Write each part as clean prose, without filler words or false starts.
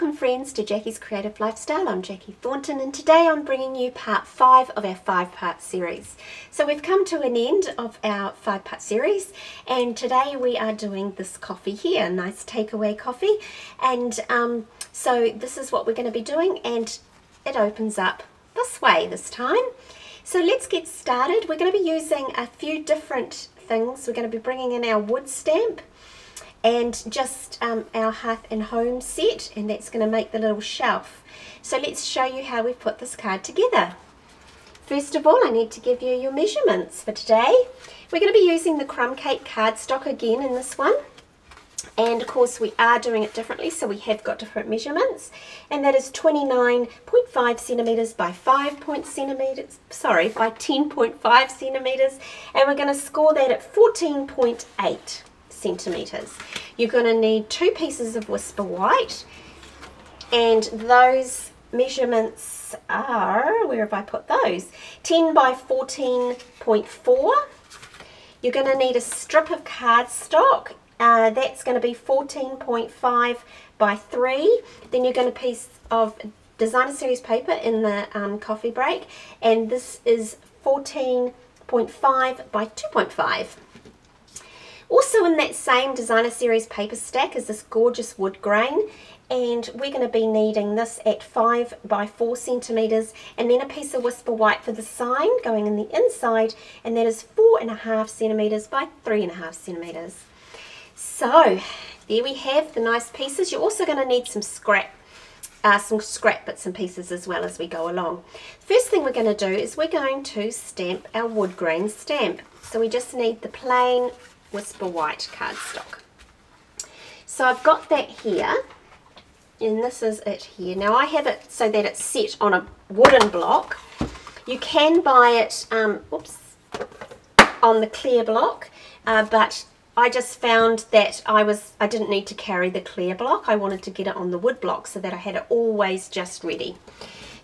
Welcome friends to Jackie's Creative Lifestyle. I'm Jackie Thornton and today I'm bringing you part 5 of our 5-part series. So we've come to an end of our 5-part series and today we are doing this coffee here, nice takeaway coffee, and so this is what we're going to be doing, and it opens up this way this time. So let's get started. We're going to be using a few different things. We're going to be bringing in our wood stamp and just our hearth and home set, and that's going to make the little shelf. So let's show you how we've put this card together. First of all, I need to give you your measurements for today. We're going to be using the crumb cake cardstock again in this one, and of course we are doing it differently, so we have got different measurements, and that is 29.5 centimeters by 10.5 centimeters, and we're going to score that at 14.8 centimeters. You're going to need 2 pieces of Whisper White, and those measurements are, where have I put those? 10 by 14.4. You're going to need a strip of cardstock, that's going to be 14.5 by 3. Then you're going to piece of designer series paper in the coffee break, and this is 14.5 by 2.5. Also in that same designer series paper stack is this gorgeous wood grain, and we're going to be needing this at 5 by 4 centimeters, and then a piece of Whisper White for the sign going in the inside, and that is 4.5 centimeters by 3.5 centimeters. So there we have the nice pieces. You're also going to need some scrap bits and pieces as well as we go along. First thing we're going to do is we're going to stamp our wood grain stamp. So we just need the plain Whisper White cardstock. So I've got that here, and this is it here. Now I have it so that it's set on a wooden block. You can buy it on the clear block, but I just found that I didn't need to carry the clear block. I wanted to get it on the wood block so that I had it always just ready.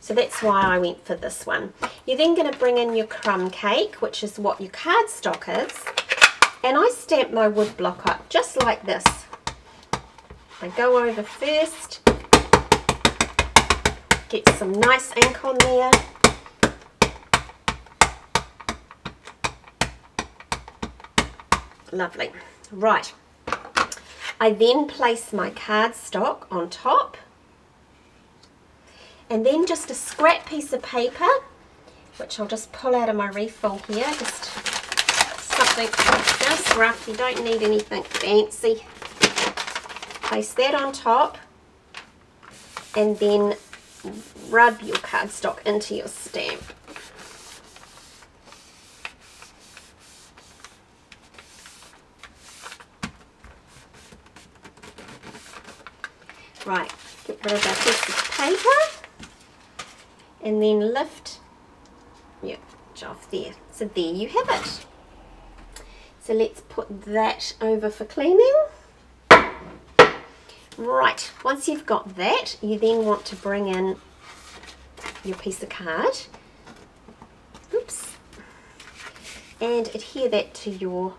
So that's why I went for this one. You're then going to bring in your crumb cake, which is what your cardstock is. And I stamp my wood block up just like this. I go over first, get some nice ink on there. Lovely. Right. I then place my cardstock on top, and then just a scrap piece of paper, which I'll just pull out of my refill here, just something just rough, you don't need anything fancy. Place that on top and then rub your cardstock into your stamp. Right, get rid of that piece of paper and then lift your edge off there. So there you have it. So let's put that over for cleaning. Right, once you've got that, you then want to bring in your piece of card. Oops. And adhere that to your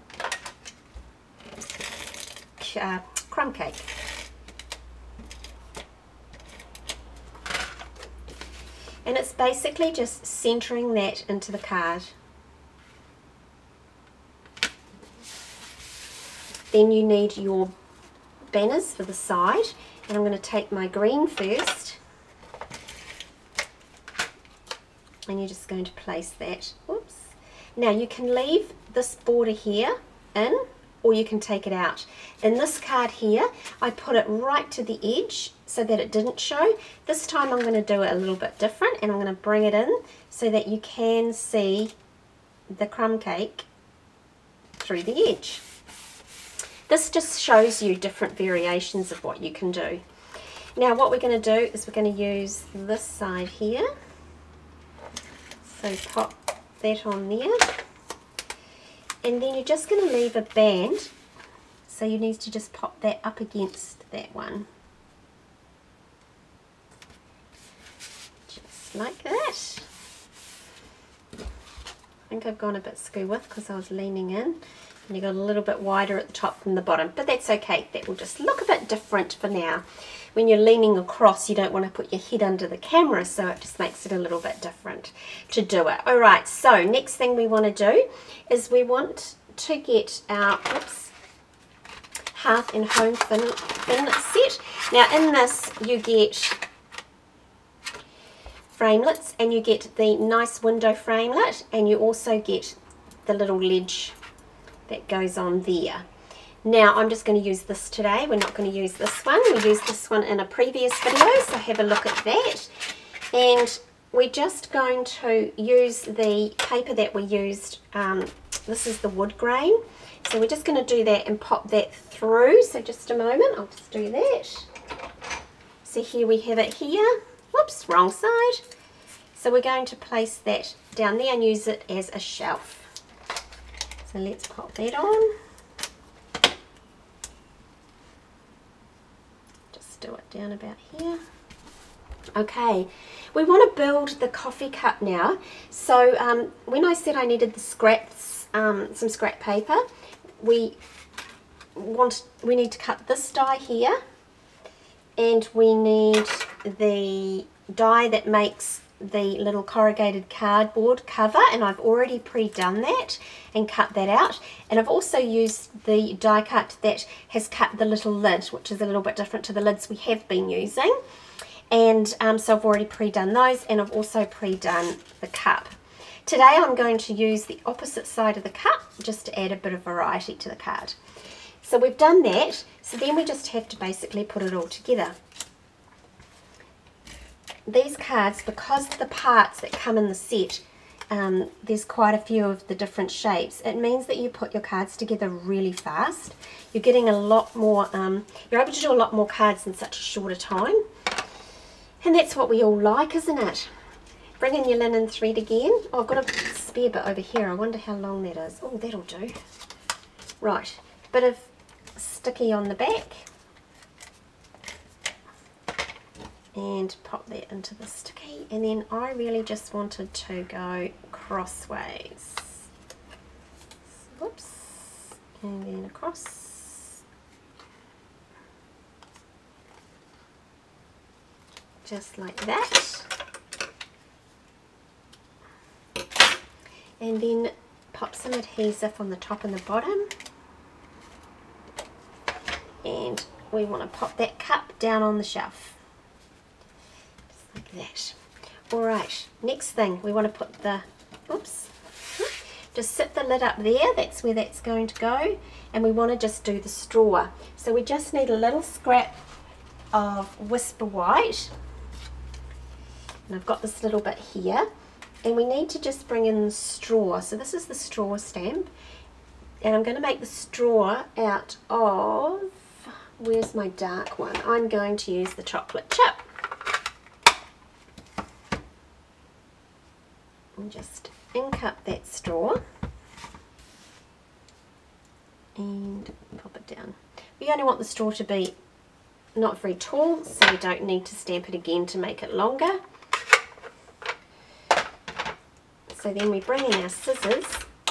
crumb cake. And it's basically just centering that into the card. Then you need your banners for the side, and I'm going to take my green first, and you're just going to place that. Oops. Now you can leave this border here in, or you can take it out. In this card here, I put it right to the edge so that it didn't show. This time I'm going to do it a little bit different, and I'm going to bring it in so that you can see the crumb cake through the edge. This just shows you different variations of what you can do. Now what we're going to do is we're going to use this side here. So pop that on there. And then you're just going to leave a band. So you need to just pop that up against that one. Just like that. I think I've gone a bit skew with because I was leaning in. And you got a little bit wider at the top than the bottom, but that's okay. That will just look a bit different for now. when you're leaning across, you don't want to put your head under the camera, so it just makes it a little bit different to do it. Alright, so next thing we want to do is we want to get our Hearth and Home thin set. Now in this you get framelits, and you get the nice window framelit, and you also get the little ledge that goes on there. Now I'm just going to use this today. We're not going to use this one. We used this one in a previous video, so have a look at that. And we're just going to use the paper that we used. This is the wood grain. So we're just going to do that and pop that through. So just a moment, I'll just do that. So here we have it here. Whoops, wrong side. So we're going to place that down there and use it as a shelf. So let's pop that on. Just do it down about here. Okay, we want to build the coffee cup now. So when I said I needed the scraps, some scrap paper, we need to cut this die here, and we need the die that makes the little corrugated cardboard cover, and I've already pre-done that and cut that out. And I've also used the die cut that has cut the little lid, which is a little bit different to the lids we have been using. And so I've already pre-done those, and I've also pre-done the cup. Today I'm going to use the opposite side of the cup just to add a bit of variety to the card. So we've done that, so then we just have to basically put it all together. These cards, because the parts that come in the set, there's quite a few of the different shapes, it means that you put your cards together really fast. You're getting a lot more, you're able to do a lot more cards in such a shorter time. And that's what we all like, isn't it? Bring in your linen thread again. Oh, I've got a spare bit over here. I wonder how long that is. Oh, that'll do. Right, bit of sticky on the back. And pop that into the sticky. And then I really just wanted to go crossways. Whoops. And then across. Just like that. And then pop some adhesive on the top and the bottom. And we want to pop that cup down on the shelf. Just like that. Alright, next thing, we want to put the, just sit the lid up there, that's where that's going to go. And we want to just do the straw. So we just need a little scrap of Whisper White. And I've got this little bit here. And we need to just bring in the straw. So this is the straw stamp. And I'm going to make the straw out of, where's my dark one? I'm going to use the chocolate chip. And just ink up that straw. And pop it down. We only want the straw to be not very tall, so we don't need to stamp it again to make it longer. So then we bring in our scissors.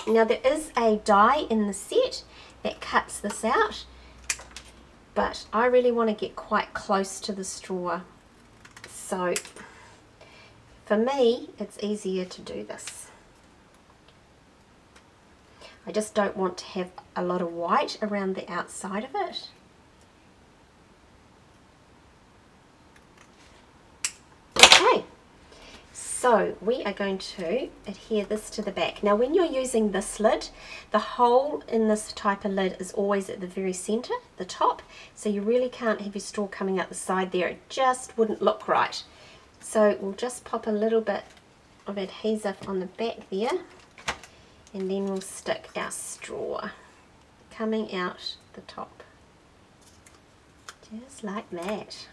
Now there is a die in the set that cuts this out, but I really want to get quite close to the straw. So for me, it's easier to do this. I just don't want to have a lot of white around the outside of it. Okay. So we are going to adhere this to the back. Now when you're using this lid, the hole in this type of lid is always at the very center, the top, so you really can't have your straw coming out the side there. It just wouldn't look right. So we'll just pop a little bit of adhesive on the back there, and then we'll stick our straw coming out the top. Just like that.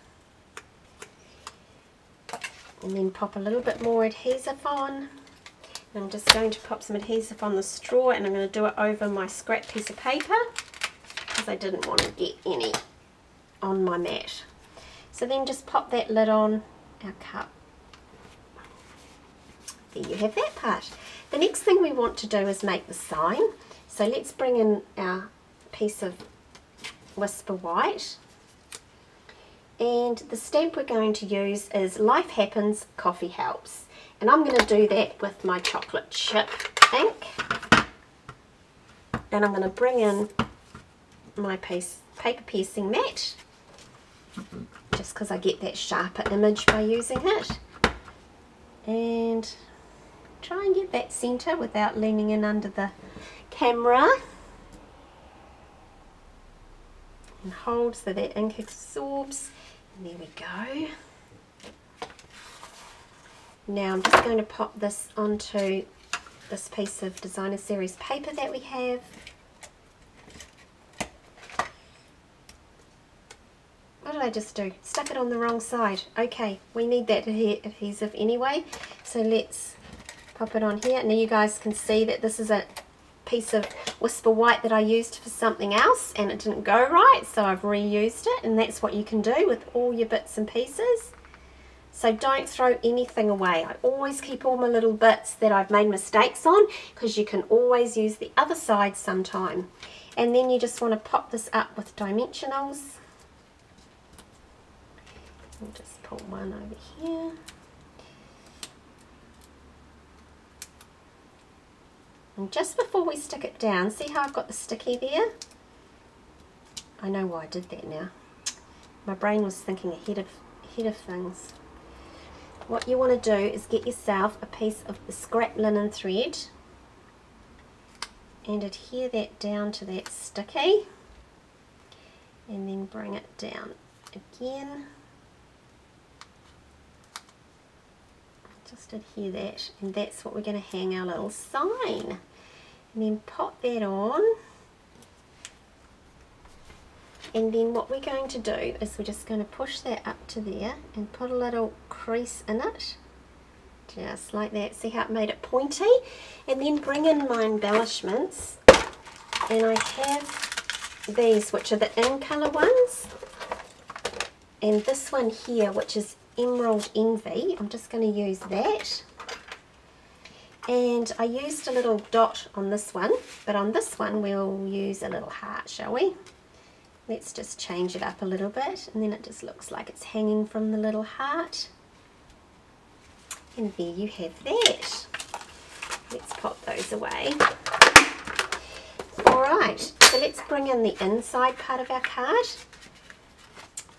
And then pop a little bit more adhesive on. I'm just going to pop some adhesive on the straw, and I'm going to do it over my scrap piece of paper because I didn't want to get any on my mat. So then just pop that lid on our cup. There you have that part. The next thing we want to do is make the sign. So let's bring in our piece of Whisper White. And the stamp we're going to use is Life Happens, Coffee Helps. And I'm going to do that with my chocolate chip ink. And I'm going to bring in my paper piercing mat, just because I get that sharper image by using it. And try and get that center without leaning in under the camera. And hold so that ink absorbs. And there we go. Now I'm just going to pop this onto this piece of designer series paper that we have. What did I just do? Stuck it on the wrong side. Okay, we need that adhesive anyway, so let's pop it on here. Now you guys can see that this is a piece of Whisper White that I used for something else and it didn't go right, so I've reused it, and that's what you can do with all your bits and pieces. So don't throw anything away. I always keep all my little bits that I've made mistakes on, because you can always use the other side sometime. And then you just want to pop this up with dimensionals. I'll just put one over here. And just before we stick it down, see how I've got the sticky there? I know why I did that now. My brain was thinking ahead of things. What you want to do is get yourself a piece of the scrap linen thread and adhere that down to that sticky, and then bring it down again. Just adhere that, and that's what we're going to hang our little sign. And then pop that on. And then what we're going to do is we're just going to push that up to there and put a little crease in it. Just like that. See how it made it pointy? And then bring in my embellishments. And I have these, which are the in colour ones. And this one here, which is Emerald Envy. I'm just going to use that. And I used a little dot on this one, but on this one we'll use a little heart, shall we? Let's just change it up a little bit, and then it just looks like it's hanging from the little heart. And there you have that. Let's pop those away. Alright, so let's bring in the inside part of our card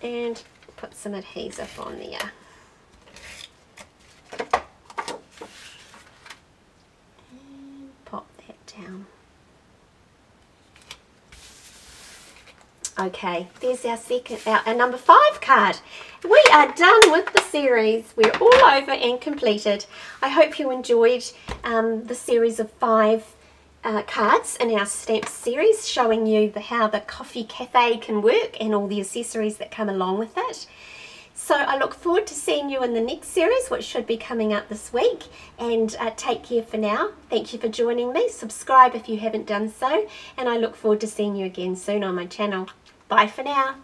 and put some adhesive on there. And pop that down. Okay, there's our number 5 card. We are done with the series. We're all over and completed. I hope you enjoyed the series of 5 cards in our stamp series, showing you how the coffee cafe can work and all the accessories that come along with it. So I look forward to seeing you in the next series, which should be coming up this week. And take care for now. Thank you for joining me. Subscribe if you haven't done so. And I look forward to seeing you again soon on my channel. Bye for now.